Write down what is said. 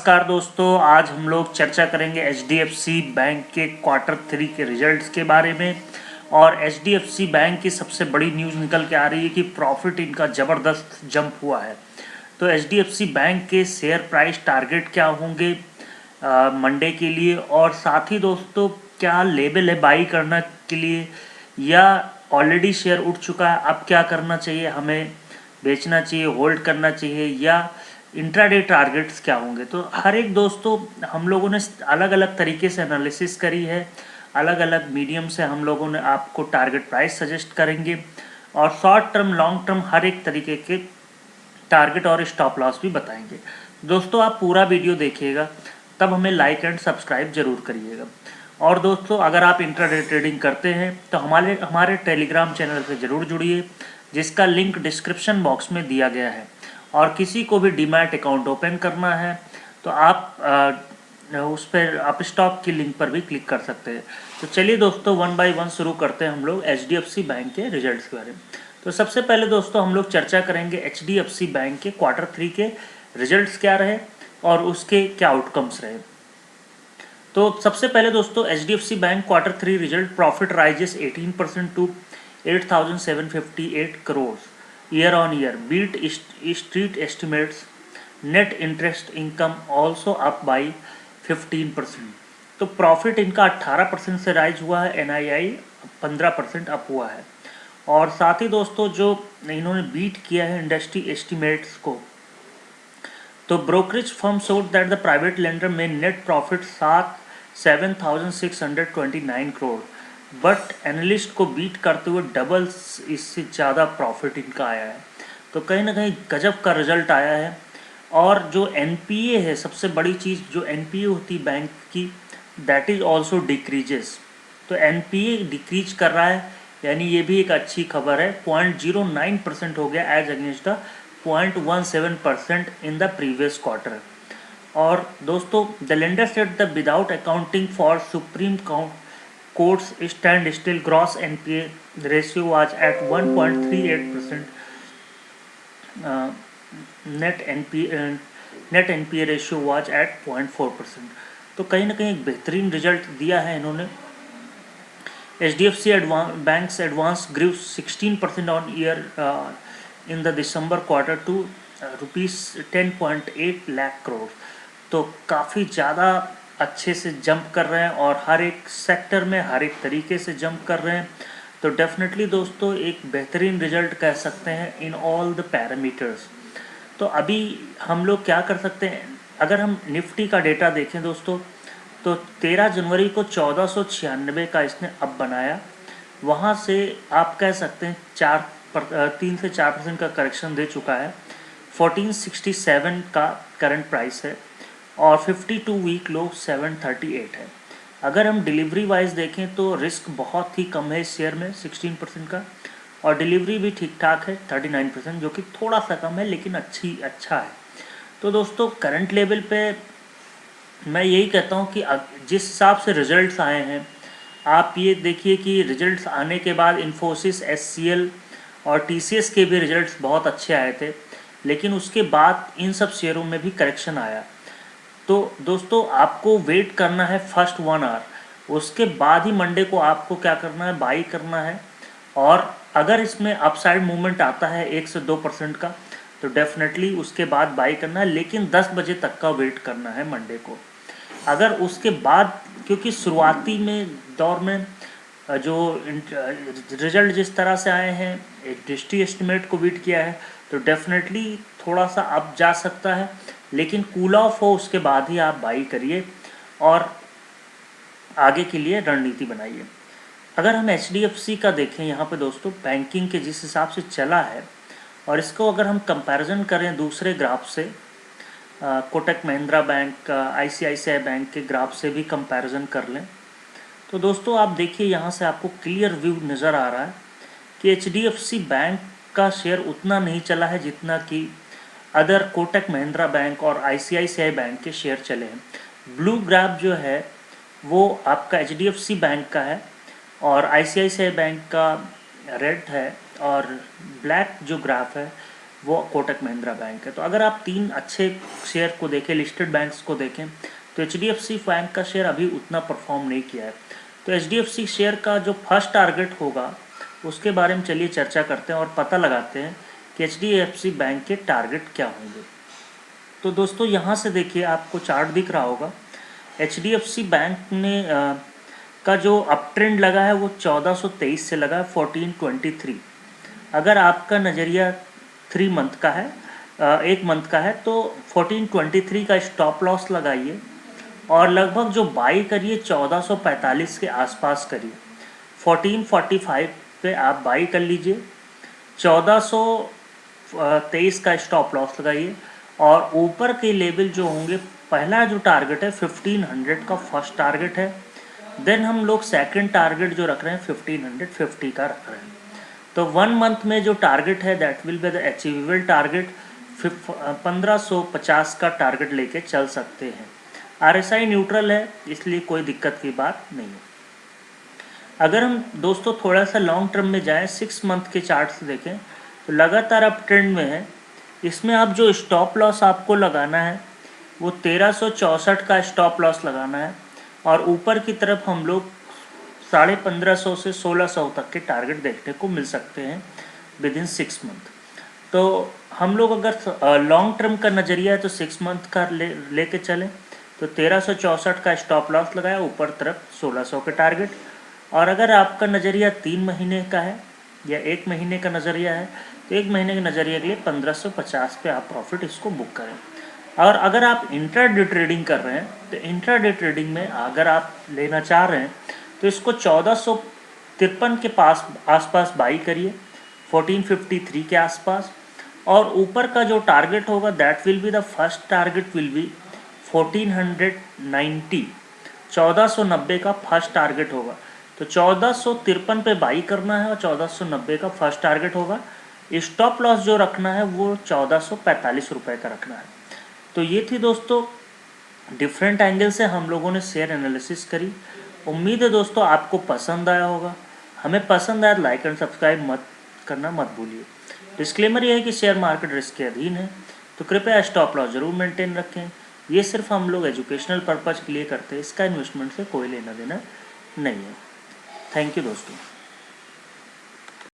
नमस्कार दोस्तों, आज हम लोग चर्चा करेंगे एचडीएफसी बैंक के क्वार्टर 3 के रिजल्ट्स के बारे में। और एचडीएफसी बैंक की सबसे बड़ी न्यूज़ निकल के आ रही है कि प्रॉफिट इनका ज़बरदस्त जंप हुआ है। तो एचडीएफसी बैंक के शेयर प्राइस टारगेट क्या होंगे मंडे के लिए, और साथ ही दोस्तों क्या लेवल है बाई करने के लिए, या ऑलरेडी शेयर उठ चुका है, अब क्या करना चाहिए, हमें बेचना चाहिए, होल्ड करना चाहिए, या इंट्राडे टारगेट्स क्या होंगे। तो हर एक दोस्तों हम लोगों ने अलग अलग तरीके से एनालिसिस करी है, अलग अलग मीडियम से हम लोगों ने आपको टारगेट प्राइस सजेस्ट करेंगे, और शॉर्ट टर्म लॉन्ग टर्म हर एक तरीके के टारगेट और स्टॉप लॉस भी बताएंगे। दोस्तों आप पूरा वीडियो देखिएगा, तब हमें लाइक एंड सब्सक्राइब जरूर करिएगा। और दोस्तों अगर आप इंट्राडे ट्रेडिंग करते हैं तो हमारे टेलीग्राम चैनल से ज़रूर जुड़िए, जिसका लिंक डिस्क्रिप्शन बॉक्स में दिया गया है। और किसी को भी डीमैट अकाउंट ओपन करना है तो आप उस पर आप स्टॉक की लिंक पर भी क्लिक कर सकते हैं। तो चलिए दोस्तों वन बाय वन शुरू करते हैं हम लोग एचडीएफसी बैंक के रिजल्ट्स के बारे में। तो सबसे पहले दोस्तों हम लोग चर्चा करेंगे एचडीएफसी बैंक के क्वार्टर 3 के रिजल्ट्स क्या रहे और उसके क्या आउटकम्स रहे। तो सबसे पहले दोस्तों HDFC bank quarter 3 result, profit rises 18% to 8,758 crore year on year, beat street estimates, net interest income also up by 15%। तो प्रॉफिट इनका 18% से राइज हुआ है, एनआईआई 15% अप हुआ है। और साथ ही दोस्तों जो इन्होंने बीट किया है इंडस्ट्री एस्टिमेट्स को, तो brokerage firm showed that the private lender में net profit 7,629 crore, but analyst को बीट करते हुए डबल इससे ज़्यादा प्रॉफिट इनका आया है। तो कहीं ना कहीं गजब का रिजल्ट आया है। और जो एनपीए है, सबसे बड़ी चीज़ जो एनपीए होती है बैंक की, दैट इज़ ऑल्सो डिक्रीजेस। तो एनपीए डिक्रीज कर रहा है, यानी ये भी एक अच्छी खबर है। 0.09% हो गया as against the 0.17% in the previous quarter. और दोस्तों the lender said the without accounting for supreme court's stand still gross NPA ratio was at 1.38%, net NPA ratio was at 0.4%। तो कहीं ना कहीं एक बेहतरीन रिजल्ट दिया है इन्होंने। HDFC bank's advance grew 16% on year in the December quarter to ₹10.8 lakh crore. तो काफ़ी ज़्यादा अच्छे से जंप कर रहे हैं और हर एक सेक्टर में हर एक तरीके से जंप कर रहे हैं। तो डेफिनेटली दोस्तों एक बेहतरीन रिजल्ट कह सकते हैं इन ऑल द पैरामीटर्स। तो अभी हम लोग क्या कर सकते हैं, अगर हम निफ्टी का डेटा देखें दोस्तों, तो 13 जनवरी को 1496 का इसने अब बनाया। वहाँ से आप कह सकते हैं 3 से 4% का करेक्शन दे चुका है। 1467 का करंट प्राइस है और 52 वीक लो 738 है। अगर हम डिलीवरी वाइज देखें तो रिस्क बहुत ही कम है इस शेयर में, 16% का, और डिलीवरी भी ठीक ठाक है 39%, जो कि थोड़ा सा कम है लेकिन अच्छा है। तो दोस्तों करंट लेवल पे मैं यही कहता हूँ कि जिस हिसाब से रिजल्ट्स आए हैं, आप ये देखिए कि रिजल्ट्स आने के बाद इन्फोसिस, एचसीएल और टीसीएस के भी रिजल्ट्स बहुत अच्छे आए थे, लेकिन उसके बाद इन सब शेयरों में भी करेक्शन आया। तो दोस्तों आपको वेट करना है फर्स्ट 1 आवर, उसके बाद ही मंडे को आपको क्या करना है, बाई करना है। और अगर इसमें अपसाइड मूवमेंट आता है 1 से 2% का, तो डेफिनेटली उसके बाद बाई करना है, लेकिन 10 बजे तक का वेट करना है मंडे को। अगर उसके बाद, क्योंकि शुरुआती में दौर में जो रिजल्ट जिस तरह से आए हैं, इंडस्ट्री एस्टिमेट को बीट किया है, तो डेफिनेटली थोड़ा सा अप जा सकता है, लेकिन कूल ऑफ हो उसके बाद ही आप बाई करिए और आगे के लिए रणनीति बनाइए। अगर हम एचडीएफसी का देखें यहाँ पे दोस्तों, बैंकिंग के जिस हिसाब से चला है, और इसको अगर हम कंपैरिजन करें दूसरे ग्राफ से, Kotak Mahindra bank, ICICI bank के ग्राफ से भी कंपैरिजन कर लें, तो दोस्तों आप देखिए यहाँ से आपको क्लियर व्यू नज़र आ रहा है कि एचडीएफसी बैंक का शेयर उतना नहीं चला है जितना कि अदर कोटक महिंद्रा बैंक और आईसीआईसीआई बैंक के शेयर चले हैं। ब्लू ग्राफ जो है वो आपका एचडीएफसी बैंक का है और आईसीआईसीआई बैंक का रेड है, और ब्लैक जो ग्राफ है वो कोटक महिंद्रा बैंक है। तो अगर आप 3 अच्छे शेयर को देखें, लिस्टेड बैंक्स को देखें, तो एचडीएफसी बैंक का शेयर अभी उतना परफॉर्म नहीं किया है। तो एचडीएफसी शेयर का जो फर्स्ट टारगेट होगा उसके बारे में चलिए चर्चा करते हैं और पता लगाते हैं कि एचडीएफसी बैंक के टारगेट क्या होंगे। तो दोस्तों यहाँ से देखिए, आपको चार्ट दिख रहा होगा, एचडीएफसी बैंक ने का जो अप ट्रेंड लगा है वो 1423 से लगा है 1423। अगर आपका नज़रिया 3 मंथ का है, 1 मंथ का है, तो 1423 का स्टॉप लॉस लगाइए और लगभग जो बाई करिए 1445 के आसपास करिए। 1445 पे आप बाई कर लीजिए, 1423 का स्टॉप लॉस लगाइए और ऊपर के लेवल जो होंगे, पहला जो टारगेट है 1500 का फर्स्ट टारगेट है। देन हम लोग सेकंड टारगेट जो रख रहे हैं 1550 का रख रहे हैं। तो 1 मंथ में जो टारगेट है that will be the achievable target, 1550 का टारगेट लेके चल सकते हैं। आरएसआई न्यूट्रल है, इसलिए कोई दिक्कत की बात नहीं है। अगर हम दोस्तों थोड़ा सा लॉन्ग टर्म में जाएं, 6 मंथ के चार्ट से देखें, तो लगातार अप ट्रेंड में है। इसमें आप जो स्टॉप लॉस आपको लगाना है वो 1364 का स्टॉप लॉस लगाना है और ऊपर की तरफ हम लोग 1550 से 1600 तक के टारगेट देखने को मिल सकते हैं विद इन 6 मंथ। तो हम लोग अगर लॉन्ग टर्म का नज़रिया है तो 6 मंथ का लेके चलें, तो 1364 का स्टॉप लॉस लगाया, ऊपर तरफ 1600 के टारगेट। और अगर आपका नज़रिया 3 महीने का है या 1 महीने का नज़रिया है, तो 1 महीने के नज़रिए के लिए 1550 पे आप प्रॉफिट इसको बुक करें। और अगर आप इंट्राडे ट्रेडिंग कर रहे हैं, तो इंट्राडे ट्रेडिंग में अगर आप लेना चाह रहे हैं तो इसको 1453 के आसपास बाई करिए, 1453 के आसपास। और ऊपर का जो टारगेट होगा that will be the first target will be 1490, 1490 का फर्स्ट टारगेट होगा। तो 1453 पे बाई करना है और 1490 का फर्स्ट टारगेट होगा। स्टॉप लॉस जो रखना है वो 1445 रुपये का रखना है। तो ये थी दोस्तों डिफरेंट एंगल से हम लोगों ने शेयर एनालिसिस करी। उम्मीद है दोस्तों आपको पसंद आया होगा। हमें पसंद आया तो लाइक एंड सब्सक्राइब करना मत भूलिए। डिस्क्लेमर ये है कि शेयर मार्केट रिस्क के अधीन है, तो कृपया स्टॉप लॉस जरूर मेंटेन रखें। ये सिर्फ हम लोग एजुकेशनल पर्पज़ के लिए करते हैं, इसका इन्वेस्टमेंट से कोई लेना देना नहीं है। थैंक यू दोस्तों।